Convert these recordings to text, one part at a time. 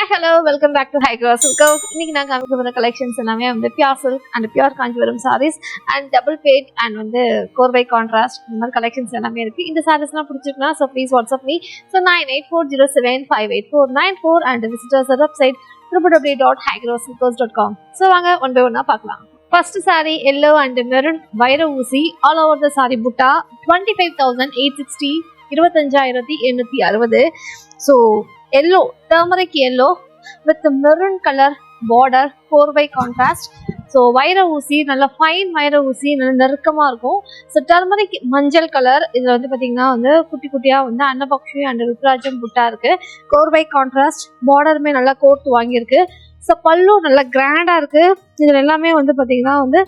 Hi, hello, welcome back to High Girls. இன்னைக்கு நான் காமிக்க போற கலெக்ஷன்ஸ் எல்லாமே வந்து pure silk and pure Kanchipuram sarees and double pet and வந்து கோர்வை கான்ட்ராஸ்ட் இந்த மாதிரி கலெக்ஷன்ஸ் எல்லாமே இருக்கு. இந்த sareesலாம் பிடிச்சிருக்குனா so please WhatsApp me. So 9840758494 and visit us at website www.highgirlsilkhouse.com. So வாங்க one by one பார்க்கலாம். First saree yellow and maroon வைர ஊசி all over the saree butta 25860 25860. So yellow, turmeric yellow with the maroon color border 4x contrast. So வைர ஊசி நல்ல fine வைர ஊசி நல்ல நெருக்கமா இருக்கும். ஸோ டர்மரிக் மஞ்சள் கலர் இதில் வந்து பார்த்தீங்கன்னா வந்து குட்டி குட்டியாக வந்து அன்னபக்ஷி அண்ட் ருத்ராஜம் புட்டா இருக்கு. 4x கான்ட்ராஸ்ட் பார்டருமே நல்லா கோர்த்து வாங்கியிருக்கு. ஸோ பல்லு நல்லா கிராண்டாக இருக்கு. இதில் எல்லாமே வந்து பார்த்தீங்கன்னா வந்து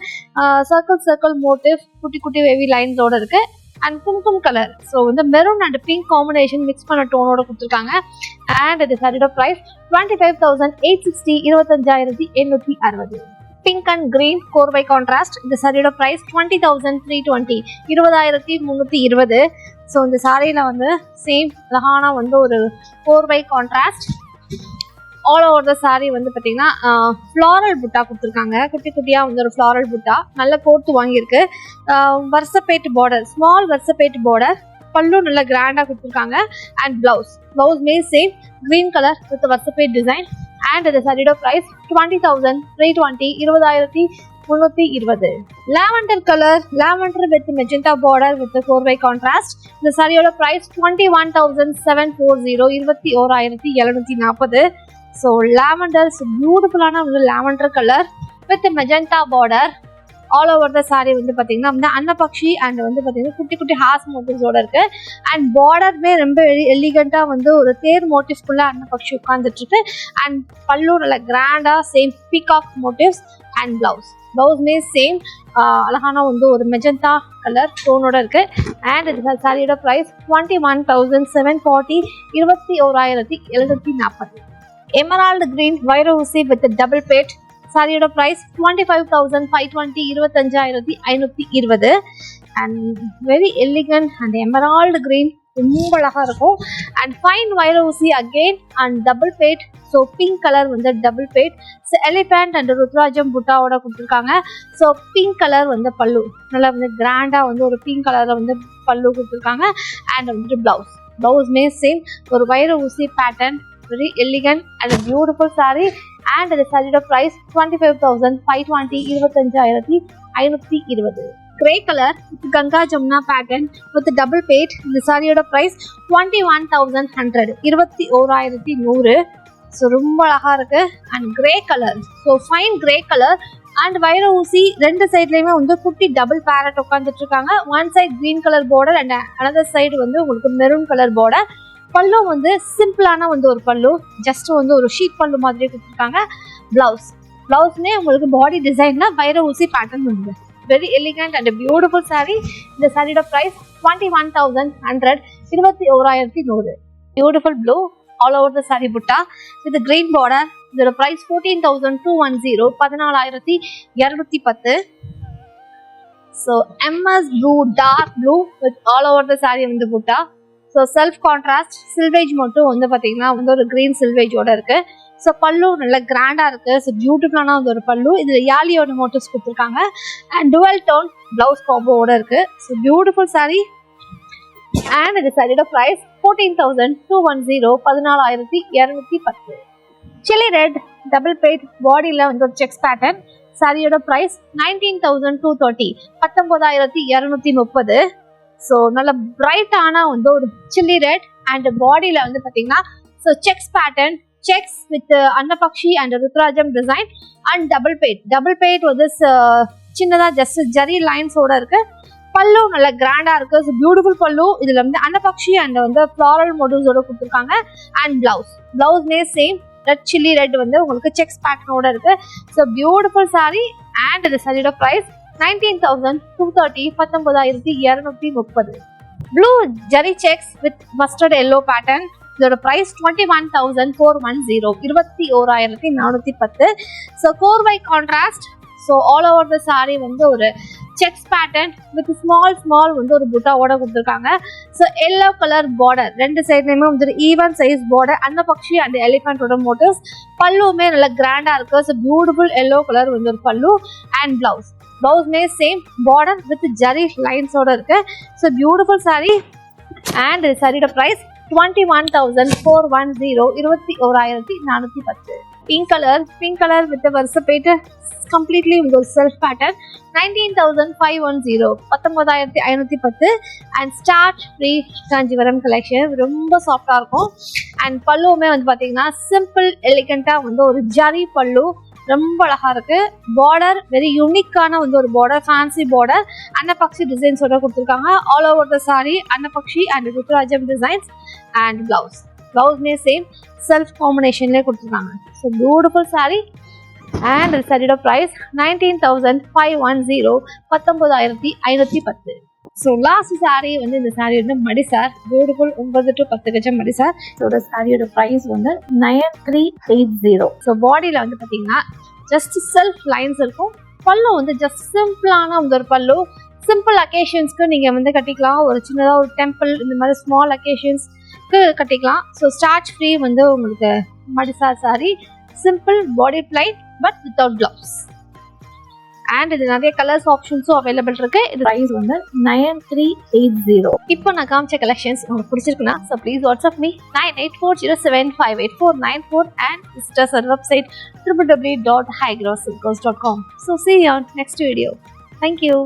சர்க்கிள் மோட்டிவ் குட்டி குட்டி வேவி லைன்ஸோட இருக்கு. அண்ட் கும்கும் கலர் ஸோ வந்து maroon and pink combination mix பண்ண டோனோட கொடுத்துருக்காங்க. அண்ட் இது சாரியோட price 25,860 25860. Pink and green 4x contrast இந்த சாரியோட ப்ரைஸ் 20,320 20320. ஸோ இந்த சாரியில் வந்து சேம் லஹானா வந்து ஒரு 4x contrast all over the sari வந்து பார்த்தீங்கன்னா ஃப்ளாரல் புட்டா கொடுத்துருக்காங்க. குட்டி குட்டியாக வந்து ஒரு ஃப்ளாரல் புட்டா நல்ல கோர்த்து வாங்கியிருக்கு. வர்சப்பேட் பார்டர் ஸ்மால் வர்சப்பேட் பார்டர் பல்லு நல்ல கிராண்டாக கொடுத்துருக்காங்க. அண்ட் ப்ளவுஸ்மே சேம் க்ரீன் கலர் வித் வர்சப்பேட் டிசைன். அண்ட் இந்த சாரியோட price 20,320 20320. Lavender colour lavender with magenta border with 4x contrast இந்த சாரியோட ப்ரைஸ் 21,740 21740. ஸோ லாவெண்டர் பியூட்டிஃபுல்லான வந்து lavender colour with magenta border all over the sari வந்து பார்த்தீங்கன்னா வந்து அன்னபக்ஷி அண்ட் வந்து பார்த்தீங்கன்னா குட்டி குட்டி ஹார்ஸ் மோட்டிவ்ஸோட இருக்கு. அண்ட் பார்டருமே ரொம்ப எலிகண்டாக வந்து ஒரு தேர் மோட்டிவ்ஸ்குள்ள அன்னபக்ஷி உட்காந்துட்டு இருக்கு. அண்ட் பல்லு நல்ல கிராண்டா சேம் பீகாக் மோட்டிவ்ஸ். அண்ட் ப்ளவுஸ்மே சேம் அழகான வந்து ஒரு மெஜெண்டா கலர் டோனோட இருக்கு. அண்ட் இது சாரியோட ப்ரைஸ் 21,740 21740. எமரால்டு கிரீன் வைர ஊசி வித் டபுள் பேட் சாரியோட price 25,520 25520. And very elegant and emerald green ரொம்ப அழகாக இருக்கும். அண்ட் ஃபைன் வைர ஊசி அகெயின் அண்ட் டபுள் பேட். ஸோ பிங்க் கலர் வந்து டபுள் பேட். ஸோ எலிஃபண்ட் அண்ட் ருத்ராஜம் புட்டாவோட கொடுத்துருக்காங்க. ஸோ பிங்க் கலர் வந்து பல்லு நல்லா வந்து கிராண்டாக வந்து ஒரு பிங்க் கலரில் வந்து பல்லு கொடுத்துருக்காங்க. அண்ட் வந்துட்டு ப்ளவுஸ்மே சேம் ஒரு வைர ஊசி pattern very elegant and a beautiful saree. And the saree price 25,520 25520. Grey color with Ganga Jamuna pattern with the double page. The saree price 21,100 21100. So ரொம்ப அழகா இருக்கு. And grey color so fine grey color and வைர ஊசி ரெண்டு சைட்லயுமே வந்து குட்டி double parrot உட்காந்துட்டு இருக்காங்க. One side green colour border and another side வந்து உங்களுக்கு மெரூன் கலர் பார்டர். பல்லு வந்து சிம்பிளான வந்து ஒரு பல்லு ஜஸ்ட் வந்து ஒரு ஷீட் பல்லு மாதிரி கொடுத்துருக்காங்க. பிளவுஸ்மே உங்களுக்கு பாடி டிசைன்ல வைர ஊசி பேட்டர்ன் வந்து very elegant and beautiful sari. இந்த சாரியோட price 21,100 21100. Beautiful blue all over the sari butta with green border. இதோட price 14,210 14210. So MS blue dark blue with all over the sari வந்து புட்டா. ஸோ செல்ஃப் கான்ட்ராஸ்ட் சில்வேஜ் மட்டும் வந்து பார்த்தீங்கன்னா வந்து ஒரு கிரீன் சில்வேஜோட இருக்கு. ஸோ பல்லு நல்ல கிராண்டாக இருக்கு. ஸோ பியூட்டிஃபுல்லான வந்து ஒரு பல்லு இதில் யாலியோட மோட்டிவ்ஸ் கொடுத்துருக்காங்க. அண்ட் டுவெல் டோன் பிளவுஸ் காம்போவோட இருக்கு. So beautiful sari. அண்ட் இந்த சாரியோட price 14,210 14210. Chilli red double pet பாடியில் வந்து ஒரு செக்ஸ் பேட்டர்ன் சாரியோட ப்ரைஸ் 19,230 19,230. ஸோ நல்ல பிரைட்டான வந்து ஒரு சில்லி ரெட் அண்ட் பாடியில் வந்து பார்த்தீங்கன்னா so checks pattern checks with அன்னபக்ஷி அண்ட் ருத்ராஜம் டிசைன் அண்ட் டபுள் பேட் வந்து சின்னதாக ஜஸ்ட் ஜரி லைன்ஸோட இருக்கு. பல்லு நல்ல கிராண்டாக இருக்கு. ஸோ பியூட்டிஃபுல் பல்லு இதில் வந்து அன்னபக்ஷி அண்ட் வந்து ஃப்ளாரல் மோட்டிவ்ஸோட கொடுத்துருக்காங்க. அண்ட் பிளவுஸ்மே சேம் ரெட் சில்லி ரெட் வந்து உங்களுக்கு செக்ஸ் பேட்டர்னோட இருக்கு. So beautiful sari. அண்ட் இந்த சாரியோட price 19,230 19,230. Blue zari checks with mustard yellow pattern இதோட price 21,410 21410. So 4x contrast so all over the sari வந்து ஒரு செக்ஸ் பேட்டர்ன் வித் ஸ்மால் வந்து ஒரு புட்டாவோட கொடுத்துருக்காங்க. ஸோ எல்லோ கலர் பார்டர், ரெண்டு சைட்லையுமே வந்து ஈவன் சைஸ் பார்டர், அன்னபக்ஷி அண்ட் எலிஃபென்ட்டோட மோட்டிவ்ஸ். பல்லுமே நல்ல கிராண்டா இருக்கு. ஸோ பியூட்டிஃபுல் எல்லோ கலர் வந்து ஒரு பல்லு அண்ட் பிளவுஸ்மே சேம் பார்டர் வித் ஜரி லைன்ஸோட இருக்கு. ஸோ பியூட்டிஃபுல் சாரி அண்ட் சாரியோட price 21,410, 21,410. Pink color with the versatile completely with the self pattern 19,510, 19,510 and start free Kanjivaram collection. ரொம்ப சாஃப்டா இருக்கும். அண்ட் பல்லுமே வந்து பாத்தீங்கன்னா சிம்பிள் எலிகண்டா வந்து ஒரு ஜரி பல்லு, ரொம்ப அழகா இருக்கு. பார்டர் வெரி யூனிக்கான வந்து ஒரு பார்டர், ஃபேன்சி பார்டர், அன்னபக்ஷி டிசைன்ஸோட கொடுத்துருக்காங்க. ஆல் ஓவர் த சாரி அன்னபக்ஷி அண்ட் ருத்ராஜம் டிசைன்ஸ் அண்ட் பிளவுஸ்மே சேம் செல்ஃப் காம்பினேஷன்லேயே கொடுத்துருக்காங்க. ஸோ பியூட்டிஃபுல் சாரி அண்ட் சாரியோட ப்ரைஸ் 19,510, 19,510. ஸோ லாஸ்ட் சாரி வந்து இந்த சாரி வந்து மடிசார், பியூட்டிஃபுல் 9 to 10 கஜம் மடிசார். இதோட சாரியோட ப்ரைஸ் வந்து 9380. ஸோ பாடியில் வந்து பார்த்தீங்கன்னா ஜஸ்ட் செல்ஃப் லைன்ஸ் இருக்கும். பல்லு வந்து ஜஸ்ட் சிம்பிளான வந்து ஒரு பல்லு, சிம்பிள் அக்கேஷன்ஸ்க்கு நீங்கள் வந்து கட்டிக்கலாம். ஒரு சின்னதாக ஒரு டெம்பிள் இந்த மாதிரி ஸ்மால் அக்கேஷன்ஸ்க்கு கட்டிக்கலாம். ஸோ ஸ்டார்ச் ஃப்ரீ வந்து உங்களுக்கு madisar sorry, simple body plain but without blouse. And இது நிறைய கலர்ஸ் ஆப்ஷன்ஸும் அவைலபிள் இருக்கு. இது ப்ரைஸ் வந்து 9380. இப்போ நான் காமிச்ச கலெக்ஷன்ஸ் உங்களுக்கு பிடிச்சிருக்குன்னா so please WhatsApp me 9840758494 and visit our website www.highgrosssilkhouse.com. So see you on next video. Thank you.